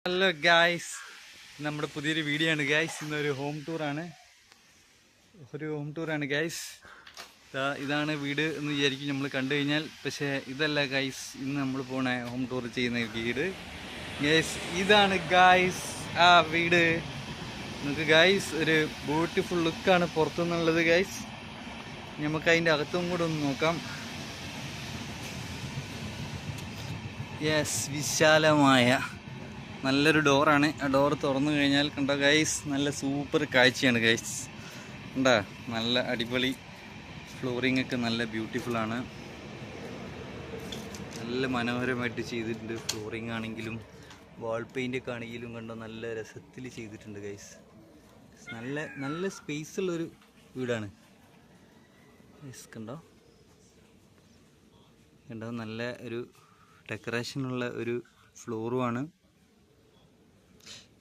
Hello guys, നമ്മുടെ പുതിയൊരു video ആണ് ഗായ്സ്. ഇന്നൊരു ഹോം ടൂറാണ് ഗായ്സ്. ഇതാണ് വീട് എന്ന് വിചാരിക്കും നമ്മൾ കണ്ടു കഴിഞ്ഞാൽ. പക്ഷേ ഇതല്ല ഗായ്സ്, ഇന്ന് നമ്മൾ പോണ ഹോം ടൂർ ചെയ്യുന്ന വീട് ഗായ്സ്. ഇതാണ് ഗായ്സ് ആ വീട്. നമുക്ക് ഗായ്സ് ഒരു ബ്യൂട്ടിഫുൾ ലുക്കാണ് പുറത്തുനിന്നുള്ളത് ഗായ്സ്. നമുക്ക് അതിൻ്റെ അകത്തും കൂടെ ഒന്ന് നോക്കാം. യെസ്, വിശാലമായ നല്ലൊരു ഡോറാണ്. ആ ഡോർ തുറന്നു കഴിഞ്ഞാൽ കണ്ടോ ഗൈസ്, നല്ല സൂപ്പർ കാഴ്ചയാണ് ഗൈസ്. കണ്ടോ, നല്ല അടിപൊളി ഫ്ലോറിംഗ് ഒക്കെ നല്ല ബ്യൂട്ടിഫുള്ളാണ്. നല്ല മനോഹരമായിട്ട് ചെയ്തിട്ടുണ്ട്. ഫ്ലോറിംഗ് ആണെങ്കിലും വാൾ പെയിൻ്റ് ഒക്കെ ആണെങ്കിലും കണ്ടോ, നല്ല രസത്തിൽ ചെയ്തിട്ടുണ്ട് ഗൈസ്. നല്ല സ്പേസ് ഉള്ളൊരു വീടാണ് ഗൈസ്. കണ്ടോ, നല്ല ഒരു ഡെക്കറേഷനുള്ള ഒരു ഫ്ലോറുമാണ്.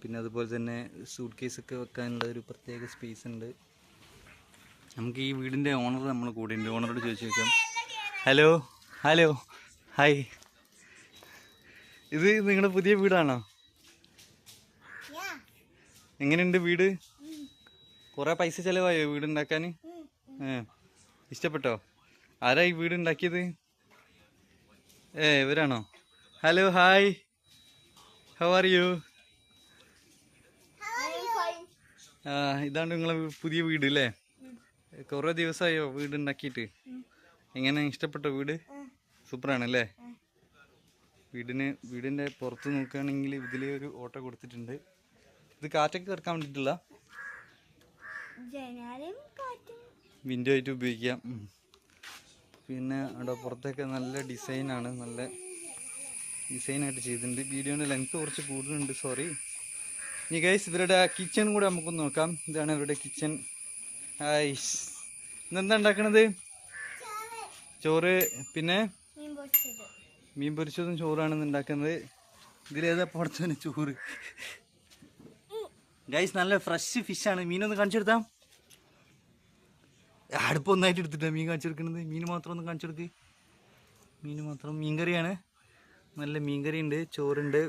പിന്നെ അതുപോലെ തന്നെ സൂട്ട് കേസൊക്കെ വെക്കാനുള്ള ഒരു പ്രത്യേക സ്പേസ് ഉണ്ട്. നമുക്ക് ഈ വീടിൻ്റെ ഓണർ നമ്മൾ കൂടെ ഉണ്ട്. ഓണറോട് ചോദിച്ചു നോക്കാം. ഹലോ ഹായ്, ഇത് നിങ്ങളുടെ പുതിയ വീടാണോ? എങ്ങനെയുണ്ട് വീട്? കുറേ പൈസ ചിലവായോ വീടുണ്ടാക്കാൻ? ഇഷ്ടപ്പെട്ടോ? ആരാ ഈ വീട് ഉണ്ടാക്കിയത്? ഇവരാണോ? Hello hi, how are you? ഇതാണ് നിങ്ങളെ പുതിയ വീട് അല്ലേ? കുറേ ദിവസമായോ വീട് ഉണ്ടാക്കിയിട്ട്? എങ്ങനെ, ഇഷ്ടപ്പെട്ടോ വീട്? സൂപ്പറാണല്ലേ? വീടിൻ്റെ പുറത്ത് നോക്കുകയാണെങ്കിൽ ഇതിൽ ഒരു ഓട്ടോ കൊടുത്തിട്ടുണ്ട്. ഇത് കാറ്റൊക്കെ കിടക്കാൻ വേണ്ടിയിട്ടുള്ള വിൻഡോ ആയിട്ട് ഉപയോഗിക്കാം. പിന്നെ അവിടെ പുറത്തൊക്കെ നല്ല ഡിസൈനാണ്, നല്ല ഡിസൈനായിട്ട് ചെയ്തിട്ടുണ്ട്. വീഡിയോൻ്റെ ലെങ്ത്ത് കുറച്ച് കൂടുതലുണ്ട്, സോറി. ഇനി ഗൈസ്, ഇവരുടെ കിച്ചൺ കൂടെ നമുക്കൊന്ന് നോക്കാം. ഇതാണ് ഇവരുടെ കിച്ചൺ. ഹായ്, ഇന്നെന്താ ഉണ്ടാക്കണത്? ചോറ്, പിന്നെ മീൻ പൊരിച്ചതും ചോറാണ് ഉണ്ടാക്കുന്നത്. ഇതിലേതാ പുറത്തു ചോറ് ഗൈസ്? നല്ല ഫ്രഷ് ഫിഷാണ്. മീനൊന്ന് കാണിച്ചെടുത്താം. അടുപ്പ് ഒന്നായിട്ട് എടുത്തിട്ടാണ് മീൻ കാണിച്ചെടുക്കുന്നത്. മീൻ മാത്രം ഒന്ന് കാണിച്ചെടുക്ക്. മീൻകറിയാണ്. നല്ല മീൻകറി ഉണ്ട്, ചോറുണ്ട്,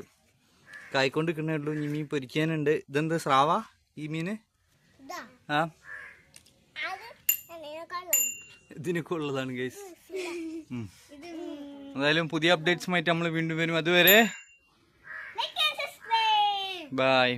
കായ്ക്കൊണ്ട് കിട്ടണേ ഉള്ളൂ. ഇനി മീൻ പൊരിക്കാനുണ്ട്. ഇതെന്താ സ്രാവാ ഈ മീന്? ആ, ഇതിനൊക്കെ ഉള്ളതാണ് ഗൈസ്. എന്തായാലും പുതിയ അപ്ഡേറ്റ്സുമായിട്ട് നമ്മൾ വീണ്ടും വരും. അതുവരെ ബൈ.